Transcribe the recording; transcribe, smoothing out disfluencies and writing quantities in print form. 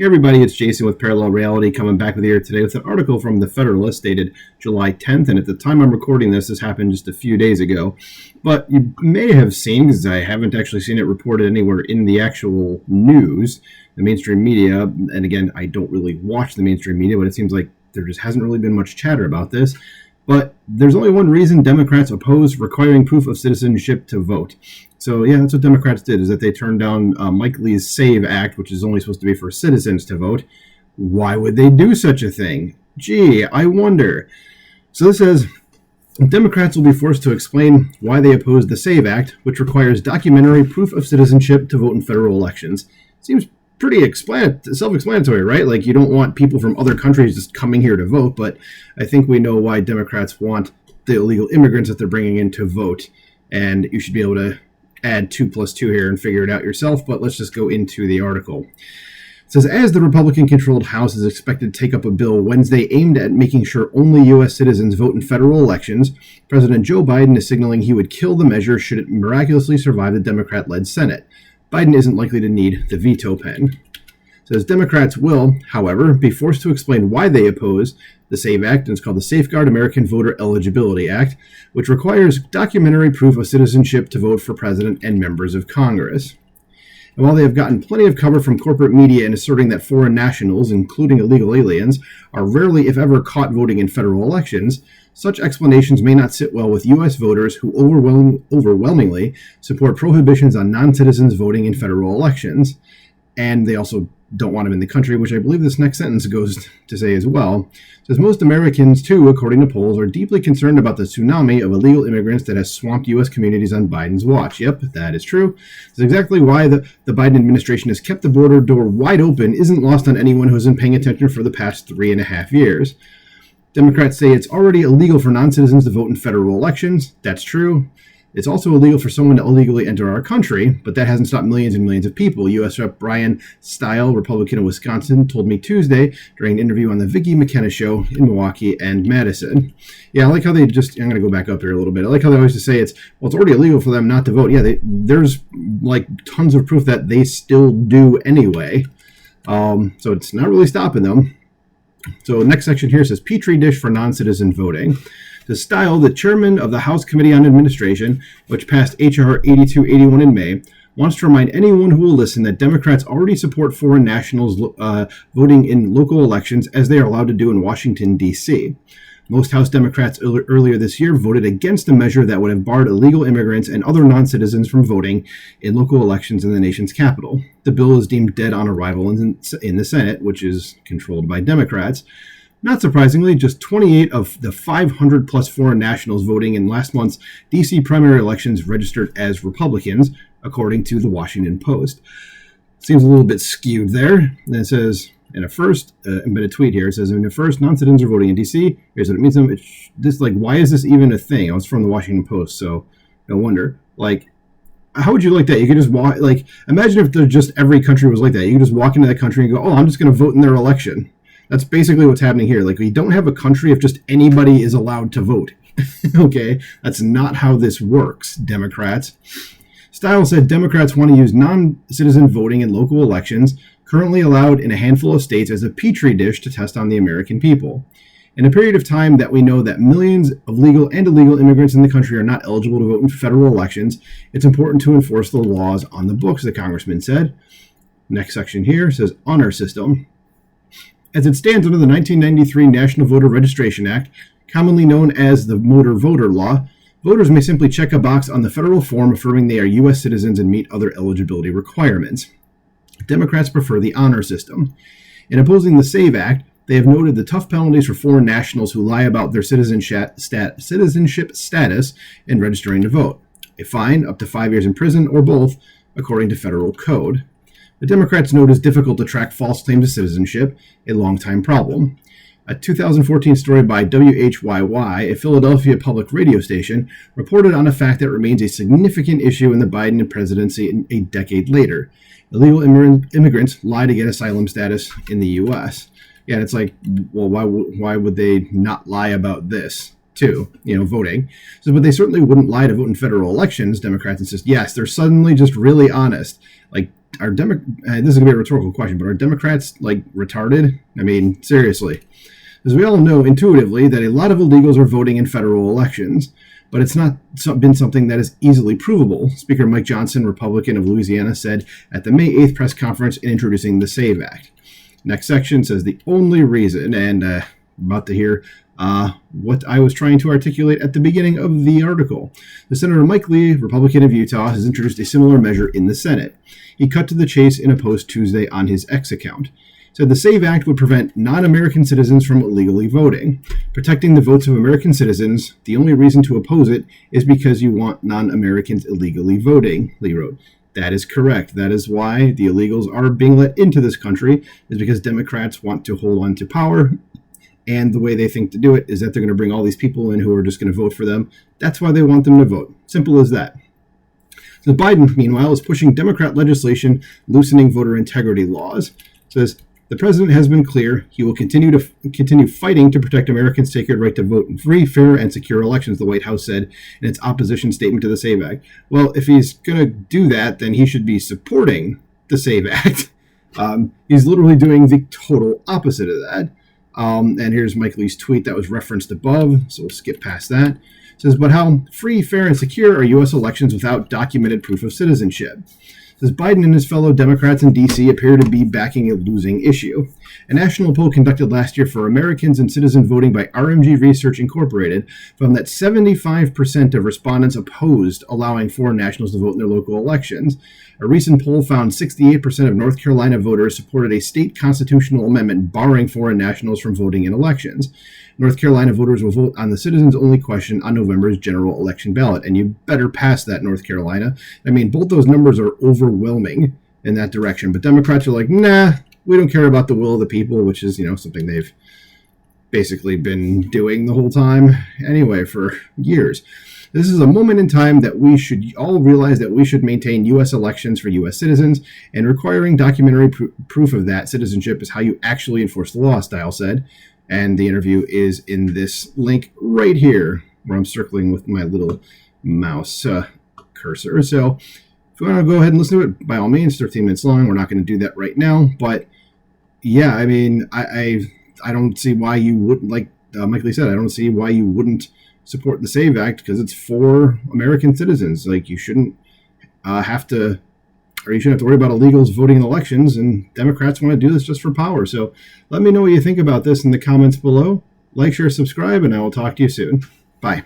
Hey everybody, it's Jason with Parallel Reality coming back with you here today with an article from The Federalist dated July 10th, and at the time I'm recording this happened just a few days ago. But you may have seen, because I haven't actually seen it reported anywhere in the actual news, the mainstream media, and again, I don't really watch the mainstream media, but it seems like there just hasn't really been much chatter about this. But there's only one reason Democrats oppose requiring proof of citizenship to vote. So yeah, that's what Democrats did, is that they turned down Mike Lee's SAVE Act, which is only supposed to be for citizens to vote. Why would they do such a thing? Gee, I wonder. So this says, Democrats will be forced to explain why they oppose the SAVE Act, which requires documentary proof of citizenship to vote in federal elections. Seems pretty self-explanatory, right? Like, you don't want people from other countries just coming here to vote, but I think we know why Democrats want the illegal immigrants that they're bringing in to vote, and you should be able to add 2 plus 2 here and figure it out yourself, but let's just go into the article. It says, as the Republican-controlled House is expected to take up a bill Wednesday aimed at making sure only U.S. citizens vote in federal elections, President Joe Biden is signaling he would kill the measure should it miraculously survive the Democrat-led Senate. Biden isn't likely to need the veto pen. It says Democrats will, however, be forced to explain why they oppose the SAVE Act, and it's called the Safeguard American Voter Eligibility Act, which requires documentary proof of citizenship to vote for president and members of Congress. And while they have gotten plenty of cover from corporate media in asserting that foreign nationals, including illegal aliens, are rarely, if ever, caught voting in federal elections, such explanations may not sit well with U.S. voters who overwhelmingly support prohibitions on non-citizens voting in federal elections. And they also don't want them in the country, which I believe this next sentence goes to say as well. It says most Americans, too, according to polls, are deeply concerned about the tsunami of illegal immigrants that has swamped U.S. communities on Biden's watch. Yep, that is true. It's exactly why the Biden administration has kept the border door wide open isn't lost on anyone who has been paying attention for the past 3.5 years. Democrats say it's already illegal for non-citizens to vote in federal elections. That's true. It's also illegal for someone to illegally enter our country, but that hasn't stopped millions and millions of people. U.S. Rep. Brian Stile, Republican of Wisconsin, told me Tuesday during an interview on the Vicki McKenna Show in Milwaukee and Madison. Yeah, I like how they just, I'm going to go back up here a little bit. I like how they always just say it's already illegal for them not to vote. Yeah, there's like tons of proof that they still do anyway. So it's not really stopping them. So next section here says Petri dish for non-citizen voting. The Stile, the chairman of the House Committee on Administration, which passed H.R. 8281 in May, wants to remind anyone who will listen that Democrats already support foreign nationals voting in local elections, as they are allowed to do in Washington, D.C. Most House Democrats earlier this year voted against a measure that would have barred illegal immigrants and other non-citizens from voting in local elections in the nation's capital. The bill is deemed dead on arrival in the Senate, which is controlled by Democrats. Not surprisingly, just 28 of the 500-plus foreign nationals voting in last month's D.C. primary elections registered as Republicans, according to the Washington Post. Seems a little bit skewed there. And it says, in a first embedded tweet here, it says, in the first, non-citizens are voting in D.C. Here's what it means to them. Why is this even a thing? It was from the Washington Post, so no wonder. How would you like that? You could just walk, imagine if just every country was like that. You could just walk into that country and go, oh, I'm just going to vote in their election. That's basically what's happening here. We don't have a country if just anybody is allowed to vote. Okay? That's not how this works, Democrats. Stile said Democrats want to use non-citizen voting in local elections, currently allowed in a handful of states, as a petri dish to test on the American people. In a period of time that we know that millions of legal and illegal immigrants in the country are not eligible to vote in federal elections, it's important to enforce the laws on the books, the congressman said. Next section here says honor system. As it stands under the 1993 National Voter Registration Act, commonly known as the Motor Voter Law, voters may simply check a box on the federal form affirming they are U.S. citizens and meet other eligibility requirements. Democrats prefer the honor system. In opposing the SAVE Act, they have noted the tough penalties for foreign nationals who lie about their citizenship status in registering to vote. A fine, up to 5 years in prison, or both, according to federal code. The Democrats note it's difficult to track false claims to citizenship, a longtime problem. A 2014 story by WHYY, a Philadelphia public radio station, reported on a fact that remains a significant issue in the Biden presidency a decade later. Illegal immigrants lie to get asylum status in the U.S. Yeah, it's like, well, why would they not lie about this, too, voting? So, but they certainly wouldn't lie to vote in federal elections, Democrats insist. Yes, they're suddenly just really honest. this is going to be a rhetorical question, but are Democrats like retarded? I mean, seriously. As we all know intuitively that a lot of illegals are voting in federal elections, but it's not been something that is easily provable. Speaker Mike Johnson, Republican of Louisiana, said at the May 8th press conference in introducing the SAVE Act. Next section says the only reason, and we're about to hear what I was trying to articulate at the beginning of the article. The Senator Mike Lee, Republican of Utah, has introduced a similar measure in the Senate. He cut to the chase in a post Tuesday on his X account. Said the SAVE Act would prevent non-American citizens from illegally voting. Protecting the votes of American citizens, the only reason to oppose it is because you want non-Americans illegally voting, Lee wrote. That is correct. That is why the illegals are being let into this country, is because Democrats want to hold on to power. And the way they think to do it is that they're going to bring all these people in who are just going to vote for them. That's why they want them to vote. Simple as that. So Biden, meanwhile, is pushing Democrat legislation loosening voter integrity laws. Says the president has been clear he will continue fighting to protect Americans' sacred right to vote in free, fair, and secure elections, the White House said in its opposition statement to the SAVE Act. Well, if he's going to do that, then he should be supporting the SAVE Act. He's literally doing the total opposite of that. And here's Mike Lee's tweet that was referenced above, so we'll skip past that. It says, but how free, fair, and secure are U.S. elections without documented proof of citizenship? It says Biden and his fellow Democrats in D.C. appear to be backing a losing issue. A national poll conducted last year for Americans and citizen voting by RMG Research Incorporated found that 75% of respondents opposed allowing foreign nationals to vote in their local elections. A recent poll found 68% of North Carolina voters supported a state constitutional amendment barring foreign nationals from voting in elections. North Carolina voters will vote on the citizens-only question on November's general election ballot, and you better pass that, North Carolina. I mean, both those numbers are overwhelming in that direction, but Democrats are like, nah, we don't care about the will of the people, which is, something they've basically been doing the whole time anyway for years. This is a moment in time that we should all realize that we should maintain U.S. elections for U.S. citizens, and requiring documentary proof of that citizenship is how you actually enforce the law, Stiles said. And the interview is in this link right here, where I'm circling with my little mouse cursor. So if you want to go ahead and listen to it, by all means, 13 minutes long. We're not going to do that right now. But yeah, I mean, I don't see why you wouldn't, like Mike Lee said, I don't see why you wouldn't support the SAVE Act, because it's for American citizens. Like, you shouldn't have to worry about illegals voting in elections, and Democrats want to do this just for power. So let me know what you think about this in the comments below. Like, share, subscribe, and I will talk to you soon. Bye.